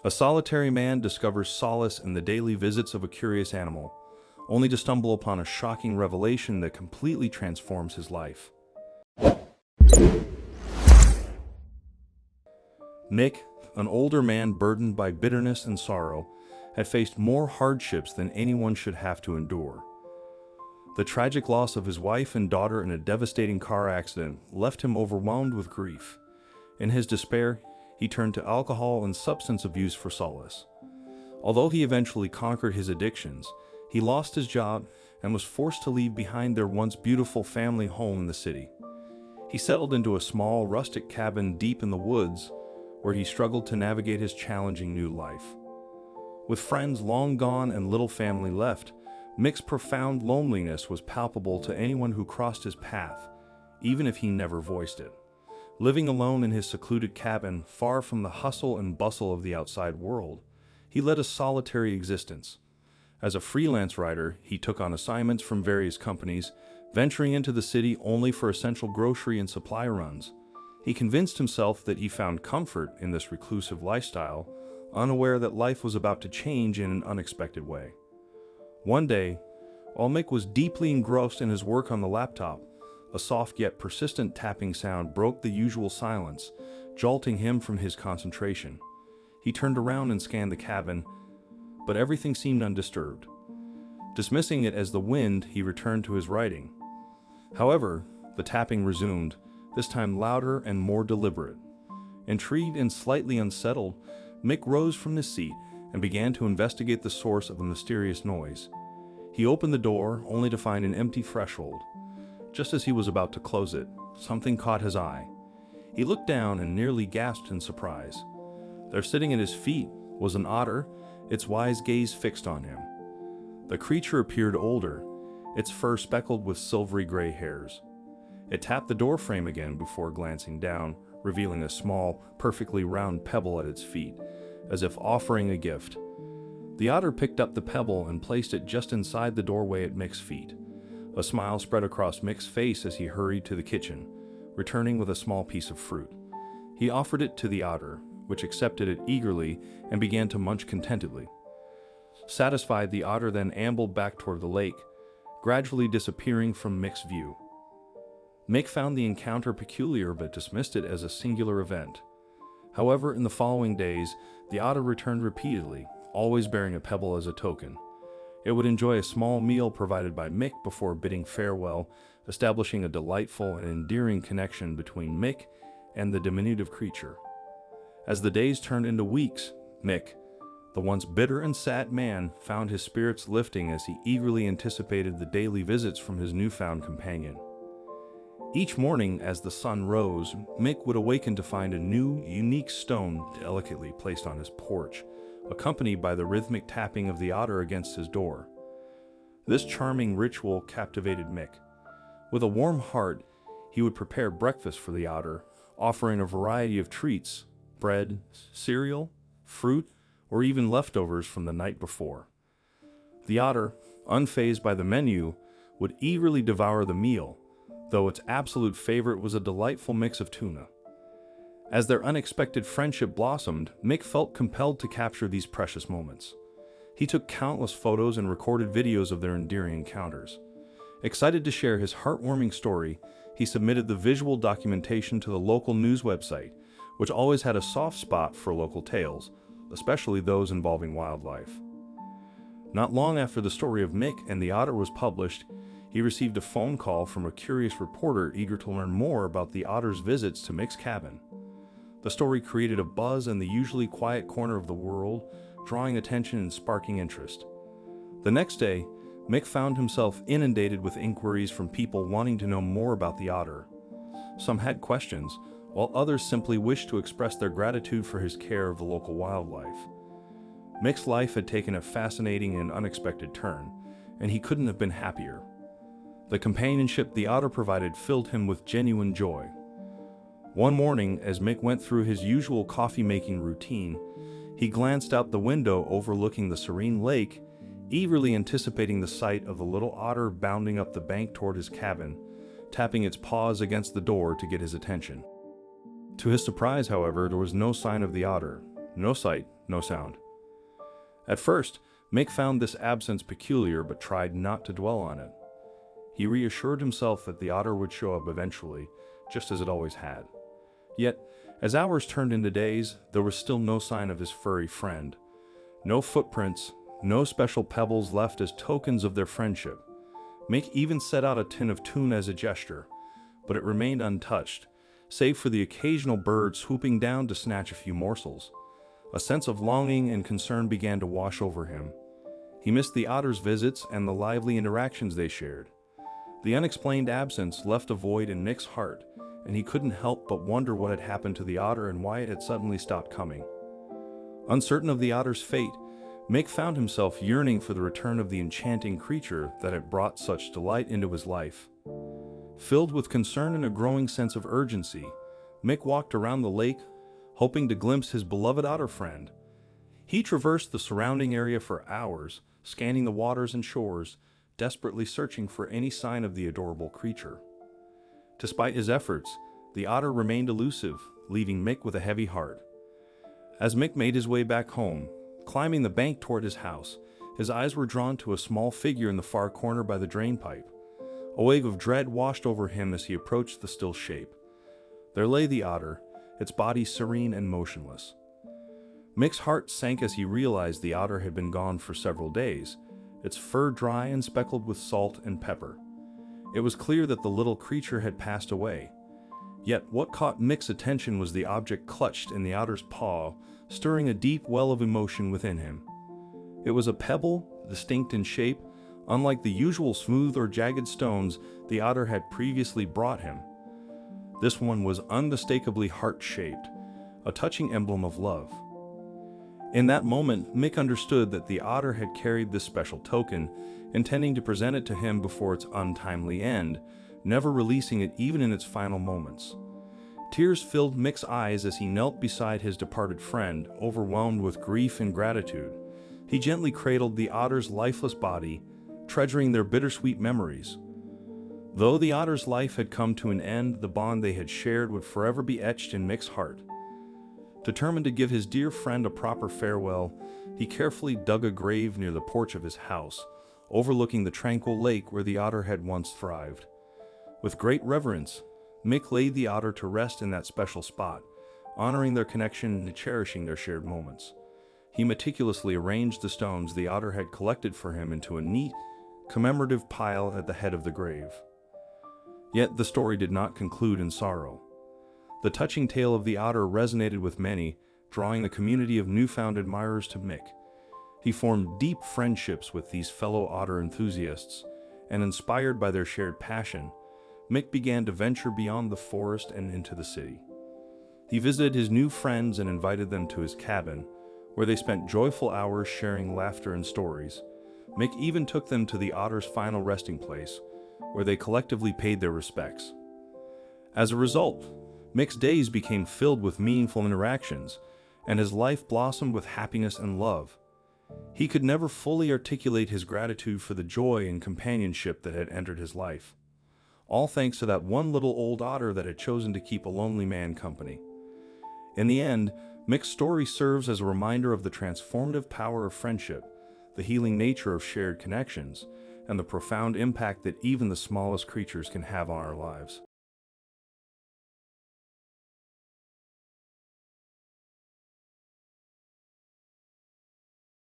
A solitary man discovers solace in the daily visits of a curious animal, only to stumble upon a shocking revelation that completely transforms his life. Mick, an older man burdened by bitterness and sorrow, had faced more hardships than anyone should have to endure. The tragic loss of his wife and daughter in a devastating car accident left him overwhelmed with grief. In his despair, he turned to alcohol and substance abuse for solace. Although he eventually conquered his addictions, he lost his job and was forced to leave behind their once beautiful family home in the city. He settled into a small, rustic cabin deep in the woods, where he struggled to navigate his challenging new life. With friends long gone and little family left, Mick's profound loneliness was palpable to anyone who crossed his path, even if he never voiced it. Living alone in his secluded cabin, far from the hustle and bustle of the outside world, he led a solitary existence. As a freelance writer, he took on assignments from various companies, venturing into the city only for essential grocery and supply runs. He convinced himself that he found comfort in this reclusive lifestyle, unaware that life was about to change in an unexpected way. One day, while Mick was deeply engrossed in his work on the laptop, a soft yet persistent tapping sound broke the usual silence, jolting him from his concentration. He turned around and scanned the cabin, but everything seemed undisturbed. Dismissing it as the wind, he returned to his writing. However, the tapping resumed, this time louder and more deliberate. Intrigued and slightly unsettled, Mick rose from his seat and began to investigate the source of the mysterious noise. He opened the door, only to find an empty threshold. Just as he was about to close it, something caught his eye. He looked down and nearly gasped in surprise. There, sitting at his feet, was an otter, its wise gaze fixed on him. The creature appeared older, its fur speckled with silvery gray hairs. It tapped the doorframe again before glancing down, revealing a small, perfectly round pebble at its feet, as if offering a gift. The otter picked up the pebble and placed it just inside the doorway at Mick's feet. A smile spread across Mick's face as he hurried to the kitchen, returning with a small piece of fruit. He offered it to the otter, which accepted it eagerly and began to munch contentedly. Satisfied, the otter then ambled back toward the lake, gradually disappearing from Mick's view. Mick found the encounter peculiar but dismissed it as a singular event. However, in the following days, the otter returned repeatedly, always bearing a pebble as a token. It would enjoy a small meal provided by Mick before bidding farewell, establishing a delightful and endearing connection between Mick and the diminutive creature. As the days turned into weeks, Mick, the once bitter and sad man, found his spirits lifting as he eagerly anticipated the daily visits from his newfound companion. Each morning, as the sun rose, Mick would awaken to find a new, unique stone delicately placed on his porch, accompanied by the rhythmic tapping of the otter against his door. This charming ritual captivated Mick. With a warm heart, he would prepare breakfast for the otter, offering a variety of treats: bread, cereal, fruit, or even leftovers from the night before. The otter, unfazed by the menu, would eagerly devour the meal, though its absolute favorite was a delightful mix of tuna. As their unexpected friendship blossomed, Mick felt compelled to capture these precious moments. He took countless photos and recorded videos of their endearing encounters. Excited to share his heartwarming story, he submitted the visual documentation to the local news website, which always had a soft spot for local tales, especially those involving wildlife. Not long after the story of Mick and the otter was published, he received a phone call from a curious reporter eager to learn more about the otter's visits to Mick's cabin. The story created a buzz in the usually quiet corner of the world, drawing attention and sparking interest. The next day, Mick found himself inundated with inquiries from people wanting to know more about the otter. Some had questions, while others simply wished to express their gratitude for his care of the local wildlife. Mick's life had taken a fascinating and unexpected turn, and he couldn't have been happier. The companionship the otter provided filled him with genuine joy. One morning, as Mick went through his usual coffee-making routine, he glanced out the window overlooking the serene lake, eagerly anticipating the sight of the little otter bounding up the bank toward his cabin, tapping its paws against the door to get his attention. To his surprise, however, there was no sign of the otter. no sight, no sound. At first, Mick found this absence peculiar but tried not to dwell on it. He reassured himself that the otter would show up eventually, just as it always had. Yet, as hours turned into days, there was still no sign of his furry friend. No footprints, no special pebbles left as tokens of their friendship. Mick even set out a tin of tuna as a gesture, but it remained untouched, save for the occasional bird swooping down to snatch a few morsels. A sense of longing and concern began to wash over him. He missed the otter's visits and the lively interactions they shared. The unexplained absence left a void in Mick's heart, and he couldn't help but wonder what had happened to the otter and why it had suddenly stopped coming. Uncertain of the otter's fate, Mick found himself yearning for the return of the enchanting creature that had brought such delight into his life. Filled with concern and a growing sense of urgency, Mick walked around the lake, hoping to glimpse his beloved otter friend. He traversed the surrounding area for hours, scanning the waters and shores, desperately searching for any sign of the adorable creature. Despite his efforts, the otter remained elusive, leaving Mick with a heavy heart. As Mick made his way back home, climbing the bank toward his house, his eyes were drawn to a small figure in the far corner by the drainpipe. A wave of dread washed over him as he approached the still shape. There lay the otter, its body serene and motionless. Mick's heart sank as he realized the otter had been gone for several days, its fur dry and speckled with salt and pepper. It was clear that the little creature had passed away. Yet what caught Mick's attention was the object clutched in the otter's paw, stirring a deep well of emotion within him. It was a pebble, distinct in shape, unlike the usual smooth or jagged stones the otter had previously brought him. This one was unmistakably heart-shaped, a touching emblem of love. In that moment, Mick understood that the otter had carried this special token, intending to present it to him before its untimely end, never releasing it even in its final moments. Tears filled Mick's eyes as he knelt beside his departed friend, overwhelmed with grief and gratitude. He gently cradled the otter's lifeless body, treasuring their bittersweet memories. Though the otter's life had come to an end, the bond they had shared would forever be etched in Mick's heart. Determined to give his dear friend a proper farewell, he carefully dug a grave near the porch of his house, overlooking the tranquil lake where the otter had once thrived. With great reverence, Mick laid the otter to rest in that special spot, honoring their connection and cherishing their shared moments. He meticulously arranged the stones the otter had collected for him into a neat, commemorative pile at the head of the grave. Yet the story did not conclude in sorrow. The touching tale of the otter resonated with many, drawing a community of newfound admirers to Mick. He formed deep friendships with these fellow otter enthusiasts, and inspired by their shared passion, Mick began to venture beyond the forest and into the city. He visited his new friends and invited them to his cabin, where they spent joyful hours sharing laughter and stories. Mick even took them to the otter's final resting place, where they collectively paid their respects. As a result, Mick's days became filled with meaningful interactions, and his life blossomed with happiness and love. He could never fully articulate his gratitude for the joy and companionship that had entered his life, all thanks to that one little old otter that had chosen to keep a lonely man company. In the end, Mick's story serves as a reminder of the transformative power of friendship, the healing nature of shared connections, and the profound impact that even the smallest creatures can have on our lives.